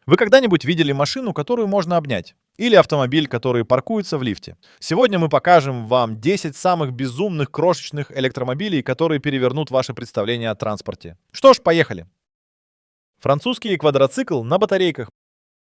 Вы когда-нибудь видели машину, которую можно обнять? Или автомобиль, который паркуется в лифте? Сегодня мы покажем вам 10 самых безумных крошечных электромобилей, которые перевернут ваше представление о транспорте. Что ж, поехали. Французский квадроцикл на батарейках.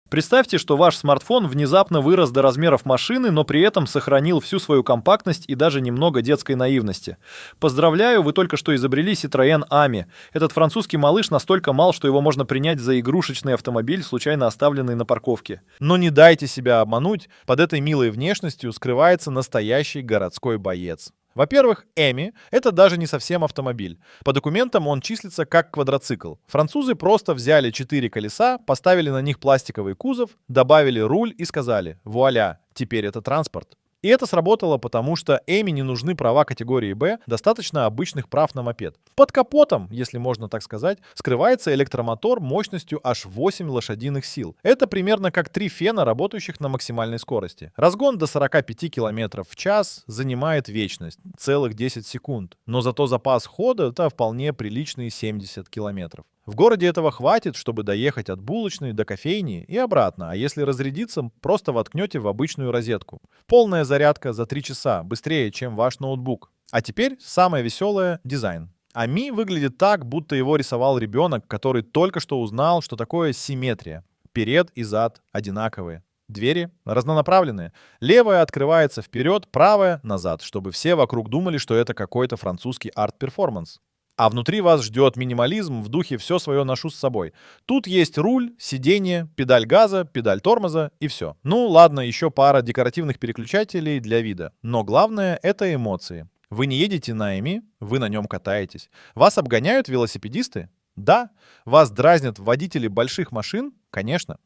Представьте, что ваш смартфон внезапно вырос до размеров машины, но при этом сохранил всю свою компактность и даже немного детской наивности. Поздравляю, вы только что изобрели Citroën Ami. Этот французский малыш настолько мал, что его можно принять за игрушечный автомобиль, случайно оставленный на парковке. Но не дайте себя обмануть, под этой милой внешностью скрывается настоящий городской боец. Во-первых, Эми — это даже не совсем автомобиль. По документам он числится как квадроцикл. Французы просто взяли 4 колеса, поставили на них пластиковый кузов, добавили руль и сказали: вуаля, теперь это транспорт. И это сработало, потому что Эми не нужны права категории «Б», достаточно обычных прав на мопед. Под капотом, если можно так сказать, скрывается электромотор мощностью аж 8 лошадиных сил. Это примерно как 3 фена, работающих на максимальной скорости. Разгон до 45 км в час занимает вечность, целых 10 секунд. Но зато запас хода — это вполне приличные 70 км. В городе этого хватит, чтобы доехать от булочной до кофейни и обратно, а если разрядиться, просто воткнете в обычную розетку. Полная зарядка за 3 часа, быстрее, чем ваш ноутбук. А теперь самое веселое — дизайн. Ами выглядит так, будто его рисовал ребенок, который только что узнал, что такое симметрия. Перед и зад одинаковые. Двери разнонаправленные. Левая открывается вперед, правая — назад, чтобы все вокруг думали, что это какой-то французский арт-перформанс. А внутри вас ждет минимализм в духе «все свое ношу с собой». Тут есть руль, сиденье, педаль газа, педаль тормоза и все. Ну ладно, еще пара декоративных переключателей для вида. Но главное — это эмоции. Вы не едете на Эми, вы на нем катаетесь. Вас обгоняют велосипедисты? Да. Вас дразнят водители больших машин? Конечно.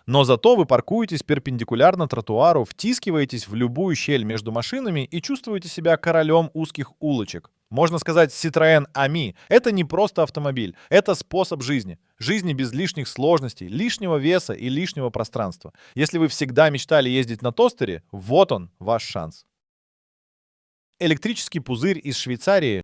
Но зато вы паркуетесь перпендикулярно тротуару, втискиваетесь в любую щель между машинами и чувствуете себя королем узких улочек. Можно сказать, Citroën Ami — это не просто автомобиль, это способ жизни. Жизни без лишних сложностей, лишнего веса и лишнего пространства. Если вы всегда мечтали ездить на тостере, вот он, ваш шанс. Электрический пузырь из Швейцарии.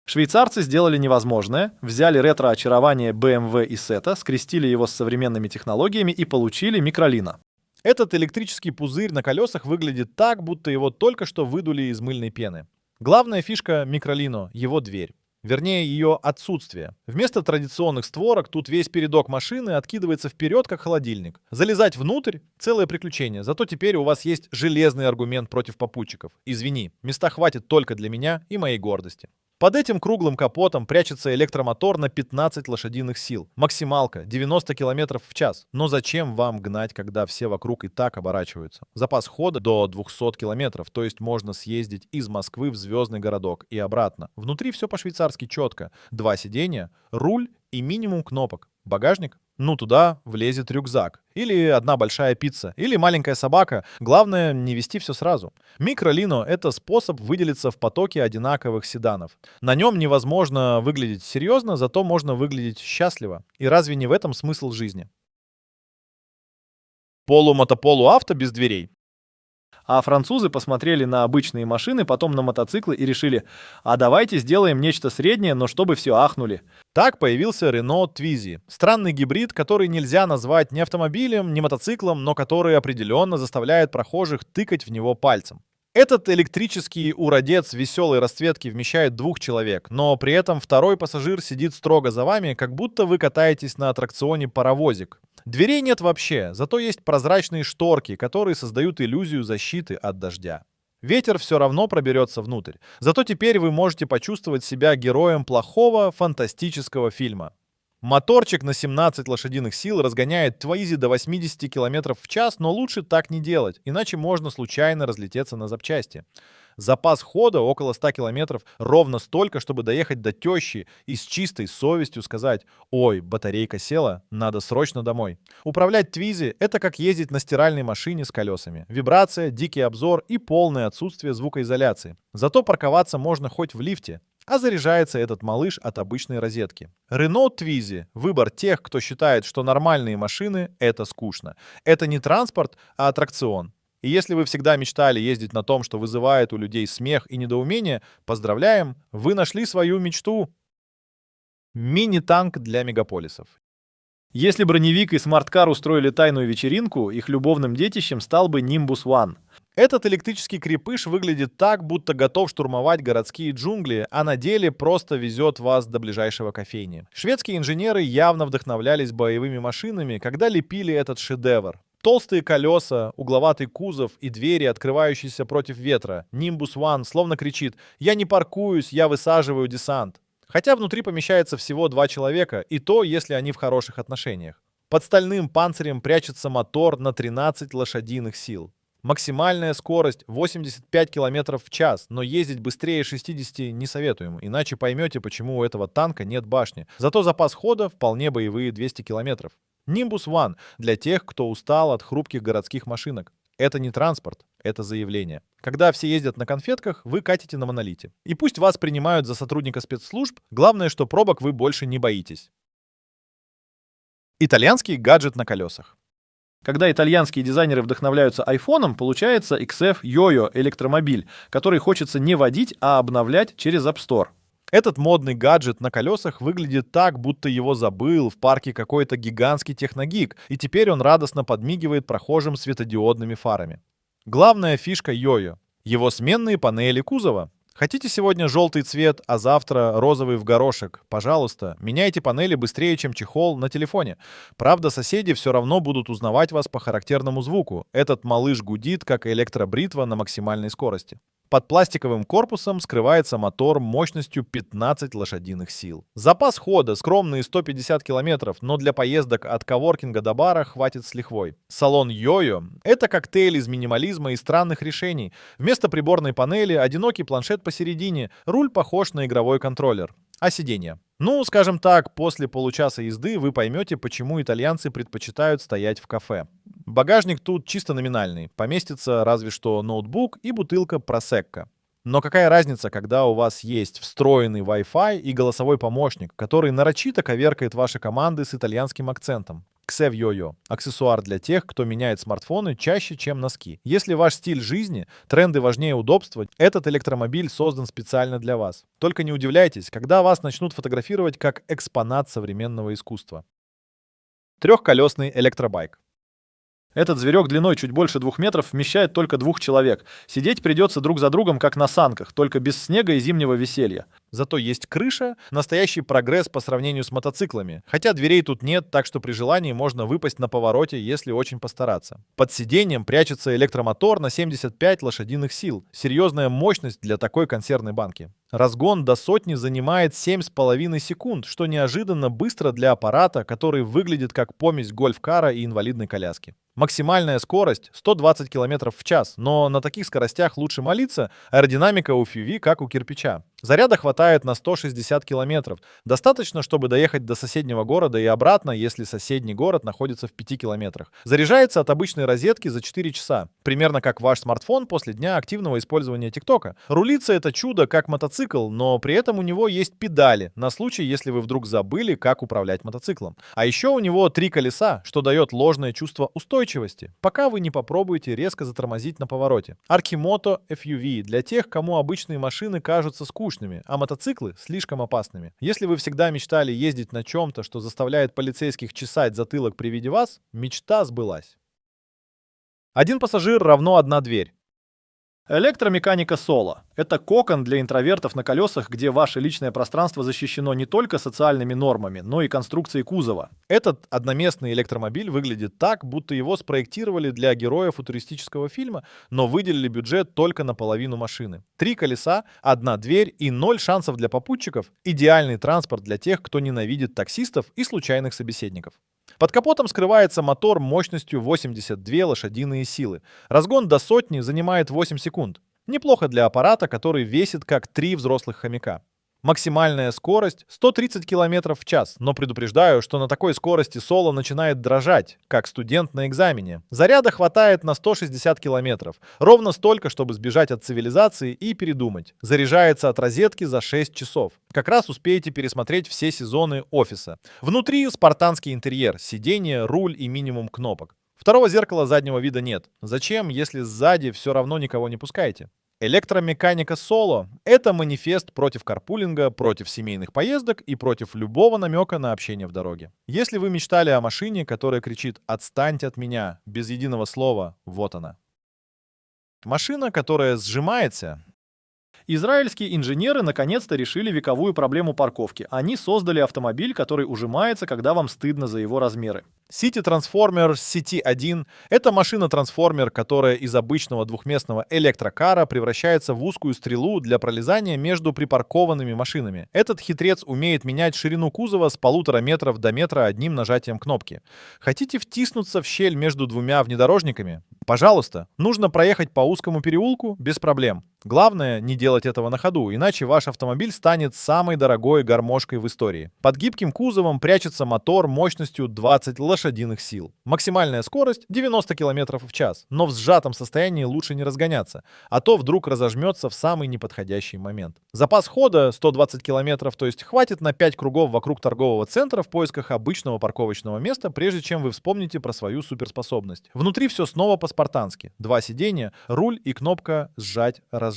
Швейцарцы сделали невозможное, взяли ретро-очарование BMW и Сета, скрестили его с современными технологиями и получили микролино. Этот электрический пузырь на колесах выглядит так, будто его только что выдули из мыльной пены. Главная фишка микролино — его дверь. Вернее, ее отсутствие. Вместо традиционных створок тут весь передок машины откидывается вперед, как холодильник. Залезать внутрь — целое приключение. Зато теперь у вас есть железный аргумент против попутчиков. Извини, места хватит только для меня и моей гордости. Под этим круглым капотом прячется электромотор на 15 лошадиных сил. Максималка — 90 км в час. Но зачем вам гнать, когда все вокруг и так оборачиваются? Запас хода до 200 км, то есть можно съездить из Москвы в Звездный городок и обратно. Внутри все по-швейцарски четко. 2 сиденья, руль и минимум кнопок. Багажник? Ну, туда влезет рюкзак. Или одна большая пицца. Или маленькая собака. Главное, не вести все сразу. Микролино — это способ выделиться в потоке одинаковых седанов. На нем невозможно выглядеть серьезно, зато можно выглядеть счастливо. И разве не в этом смысл жизни? Полумотополуавто без дверей. А французы посмотрели на обычные машины, потом на мотоциклы и решили: а давайте сделаем нечто среднее, но чтобы все ахнули. Так появился Renault Twizy. Странный гибрид, который нельзя назвать ни автомобилем, ни мотоциклом, но который определенно заставляет прохожих тыкать в него пальцем. Этот электрический уродец веселой расцветки вмещает 2 человек, но при этом второй пассажир сидит строго за вами, как будто вы катаетесь на аттракционе «Паровозик». Дверей нет вообще, зато есть прозрачные шторки, которые создают иллюзию защиты от дождя. Ветер все равно проберется внутрь. Зато теперь вы можете почувствовать себя героем плохого фантастического фильма. Моторчик на 17 лошадиных сил разгоняет Twizy до 80 км в час, но лучше так не делать, иначе можно случайно разлететься на запчасти. Запас хода около 100 км, ровно столько, чтобы доехать до тещи и с чистой совестью сказать: «Ой, батарейка села, надо срочно домой». Управлять Twizy — это как ездить на стиральной машине с колесами. Вибрация, дикий обзор и полное отсутствие звукоизоляции. Зато парковаться можно хоть в лифте. А заряжается этот малыш от обычной розетки. Renault Twizy — выбор тех, кто считает, что нормальные машины — это скучно. Это не транспорт, а аттракцион. И если вы всегда мечтали ездить на том, что вызывает у людей смех и недоумение, поздравляем, вы нашли свою мечту. Мини-танк для мегаполисов. Если броневик и смарт-кар устроили тайную вечеринку, их любовным детищем стал бы Nimbus One. Этот электрический крепыш выглядит так, будто готов штурмовать городские джунгли, а на деле просто везет вас до ближайшего кофейни. Шведские инженеры явно вдохновлялись боевыми машинами, когда лепили этот шедевр. Толстые колеса, угловатый кузов и двери, открывающиеся против ветра. Nimbus One словно кричит: «Я не паркуюсь, я высаживаю десант». Хотя внутри помещается всего 2 человека, и то, если они в хороших отношениях. Под стальным панцирем прячется мотор на 13 лошадиных сил. Максимальная скорость 85 км в час, но ездить быстрее 60 не советуем, иначе поймете, почему у этого танка нет башни. Зато запас хода вполне боевые 200 км. Nimbus One для тех, кто устал от хрупких городских машинок. Это не транспорт, это заявление. Когда все ездят на конфетках, вы катите на монолите. И пусть вас принимают за сотрудника спецслужб, главное, что пробок вы больше не боитесь. Итальянский гаджет на колесах. Когда итальянские дизайнеры вдохновляются айфоном, получается XF Yo-Yo электромобиль, который хочется не водить, а обновлять через App Store. Этот модный гаджет на колесах выглядит так, будто его забыл в парке какой-то гигантский техногик, и теперь он радостно подмигивает прохожим светодиодными фарами. Главная фишка Йо-Йо — его сменные панели кузова. Хотите сегодня желтый цвет, а завтра розовый в горошек? Пожалуйста, меняйте панели быстрее, чем чехол на телефоне. Правда, соседи все равно будут узнавать вас по характерному звуку. Этот малыш гудит, как электробритва на максимальной скорости. Под пластиковым корпусом скрывается мотор мощностью 15 лошадиных сил. Запас хода скромные 150 километров, но для поездок от коворкинга до бара хватит с лихвой. Салон Йо-Йо — это коктейль из минимализма и странных решений. Вместо приборной панели одинокий планшет посередине, руль похож на игровой контроллер. А сиденье? Ну, скажем так, после получаса езды вы поймете, почему итальянцы предпочитают стоять в кафе. Багажник тут чисто номинальный, поместится разве что ноутбук и бутылка просекко. Но какая разница, когда у вас есть встроенный Wi-Fi и голосовой помощник, который нарочито коверкает ваши команды с итальянским акцентом? XF Yo-Yo — аксессуар для тех, кто меняет смартфоны чаще, чем носки. Если ваш стиль жизни, тренды важнее удобства, этот электромобиль создан специально для вас. Только не удивляйтесь, когда вас начнут фотографировать как экспонат современного искусства. Трехколесный электробайк. Этот зверек длиной чуть больше 2 метров вмещает только 2 человек. Сидеть придется друг за другом, как на санках, только без снега и зимнего веселья. Зато есть крыша, настоящий прогресс по сравнению с мотоциклами. Хотя дверей тут нет, так что при желании можно выпасть на повороте, если очень постараться. Под сиденьем прячется электромотор на 75 лошадиных сил. Серьезная мощность для такой консервной банки. Разгон до сотни занимает 7,5 секунд, что неожиданно быстро для аппарата, который выглядит как помесь гольф-кара и инвалидной коляски. Максимальная скорость 120 км в час, но на таких скоростях лучше молиться, аэродинамика у FUV как у кирпича. Заряда хватает на 160 километров. Достаточно, чтобы доехать до соседнего города и обратно, если соседний город находится в 5 километрах. Заряжается от обычной розетки за 4 часа. Примерно как ваш смартфон после дня активного использования ТикТока. Рулится это чудо как мотоцикл, но при этом у него есть педали, на случай, если вы вдруг забыли, как управлять мотоциклом. А еще у него 3 колеса, что дает ложное чувство устойчивости, пока вы не попробуете резко затормозить на повороте. Archimoto FUV для тех, кому обычные машины кажутся скучными, а мотоциклы слишком опасными. Если вы всегда мечтали ездить на чем-то, что заставляет полицейских чесать затылок при виде вас, мечта сбылась. Один пассажир равно одна дверь. Электромеханика Соло — это кокон для интровертов на колесах, где ваше личное пространство защищено не только социальными нормами, но и конструкцией кузова. Этот одноместный электромобиль выглядит так, будто его спроектировали для героя футуристического фильма, но выделили бюджет только на половину машины. 3 колеса, 1 дверь и 0 шансов для попутчиков — идеальный транспорт для тех, кто ненавидит таксистов и случайных собеседников. Под капотом скрывается мотор мощностью 82 лошадиные силы. Разгон до сотни занимает 8 секунд. Неплохо для аппарата, который весит как 3 взрослых хомяка. Максимальная скорость 130 км в час, но предупреждаю, что на такой скорости Соло начинает дрожать, как студент на экзамене. Заряда хватает на 160 км, ровно столько, чтобы сбежать от цивилизации и передумать. Заряжается от розетки за 6 часов. Как раз успеете пересмотреть все сезоны «Офиса». Внутри спартанский интерьер, сиденье, руль и минимум кнопок. Второго зеркала заднего вида нет. Зачем, если сзади все равно никого не пускаете? Электромеканика Соло — это манифест против карпулинга, против семейных поездок и против любого намека на общение в дороге. Если вы мечтали о машине, которая кричит «отстаньте от меня» без единого слова, вот она. Машина, которая сжимается. Израильские инженеры наконец-то решили вековую проблему парковки. Они создали автомобиль, который ужимается, когда вам стыдно за его размеры. City Transformer CT1 — это машина-трансформер, которая из обычного двухместного электрокара превращается в узкую стрелу для пролезания между припаркованными машинами. Этот хитрец умеет менять ширину кузова с 1,5 метров до метра одним нажатием кнопки. Хотите втиснуться в щель между двумя внедорожниками? Пожалуйста, нужно проехать по узкому переулку без проблем. Главное, не делать этого на ходу, иначе ваш автомобиль станет самой дорогой гармошкой в истории. Под гибким кузовом прячется мотор мощностью 20 лошадиных сил. Максимальная скорость — 90 км в час, но в сжатом состоянии лучше не разгоняться, а то вдруг разожмется в самый неподходящий момент. Запас хода — 120 км, то есть хватит на 5 кругов вокруг торгового центра в поисках обычного парковочного места, прежде чем вы вспомните про свою суперспособность. Внутри все снова по-спартански. 2 сиденья, руль и кнопка «сжать-разжать».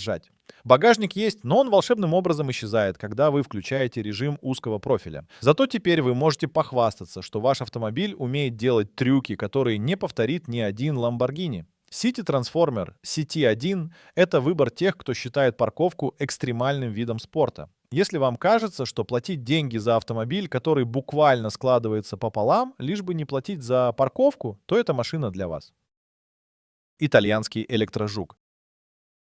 Багажник есть, но он волшебным образом исчезает, когда вы включаете режим узкого профиля. Зато теперь вы можете похвастаться, что ваш автомобиль умеет делать трюки, которые не повторит ни один Lamborghini. City Transformer CT1 — это выбор тех, кто считает парковку экстремальным видом спорта. Если вам кажется, что платить деньги за автомобиль, который буквально складывается пополам, лишь бы не платить за парковку, то эта машина для вас. Итальянский электрожук.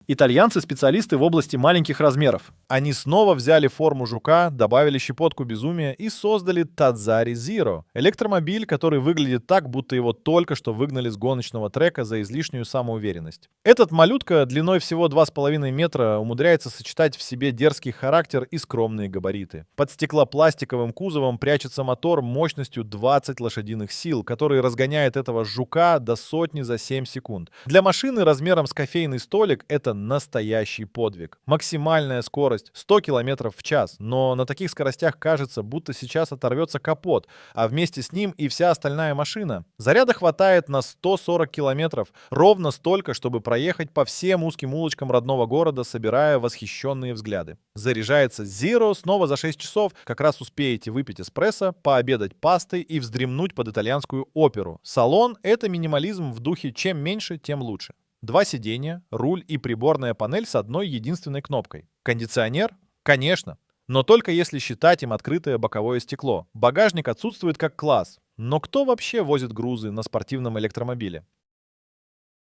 Итальянцы — специалисты в области маленьких размеров. Они снова взяли форму жука, добавили щепотку безумия и создали Tazari Zero. Электромобиль, который выглядит так, будто его только что выгнали с гоночного трека за излишнюю самоуверенность. Этот малютка длиной всего 2,5 метра умудряется сочетать в себе дерзкий характер и скромные габариты. Под стеклопластиковым кузовом прячется мотор мощностью 20 лошадиных сил, который разгоняет этого жука до сотни за 7 секунд. Для машины размером с кофейный столик это настоящий подвиг. Максимальная скорость 100 км в час, но на таких скоростях кажется, будто сейчас оторвется капот, а вместе с ним и вся остальная машина. Заряда хватает на 140 км, ровно столько, чтобы проехать по всем узким улочкам родного города, собирая восхищенные взгляды. Заряжается Zero снова за 6 часов, как раз успеете выпить эспрессо, пообедать пастой и вздремнуть под итальянскую оперу. Салон — это минимализм в духе «чем меньше, тем лучше». 2 сиденья, руль и приборная панель с одной единственной кнопкой. Кондиционер? Конечно. Но только если считать им открытое боковое стекло. Багажник отсутствует как класс. Но кто вообще возит грузы на спортивном электромобиле?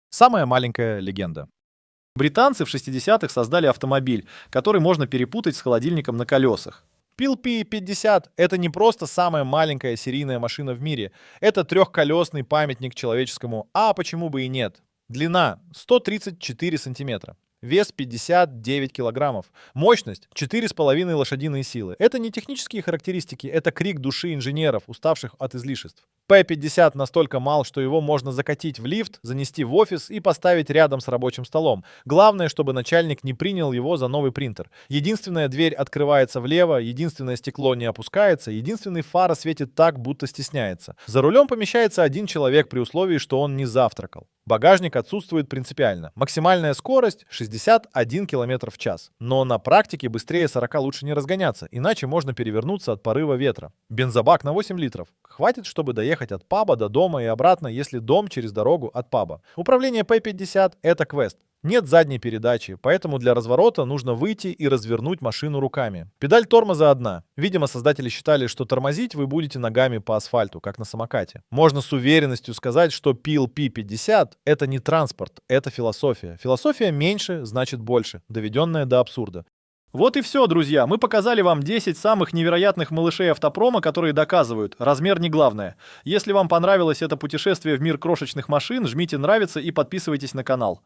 Самая маленькая легенда. Британцы в 60-х создали автомобиль, который можно перепутать с холодильником на колесах. Pil P50 — это не просто самая маленькая серийная машина в мире. Это трехколесный памятник человеческому, а почему бы и нет. Длина 134 сантиметра. Вес 59 килограммов. Мощность 4,5 лошадиные силы. Это не технические характеристики, это крик души инженеров, уставших от излишеств. P50 настолько мал, что его можно закатить в лифт, занести в офис и поставить рядом с рабочим столом. Главное, чтобы начальник не принял его за новый принтер. Единственная дверь открывается влево, единственное стекло не опускается, единственный фара светит так, будто стесняется. За рулем помещается один человек при условии, что он не завтракал. Багажник отсутствует принципиально. Максимальная скорость — 61 км в час. Но на практике быстрее 40 лучше не разгоняться, иначе можно перевернуться от порыва ветра. Бензобак на 8 литров. Хватит, чтобы доехать от паба до дома и обратно, если дом через дорогу от паба. Управление P50 — это квест. Нет задней передачи, поэтому для разворота нужно выйти и развернуть машину руками. Педаль тормоза одна. Видимо, создатели считали, что тормозить вы будете ногами по асфальту, как на самокате. Можно с уверенностью сказать, что Pil P50 — это не транспорт, это философия. Философия меньше значит больше, доведенная до абсурда. Вот и все, друзья. Мы показали вам 10 самых невероятных малышей автопрома, которые доказывают, размер не главное. Если вам понравилось это путешествие в мир крошечных машин, жмите нравится и подписывайтесь на канал.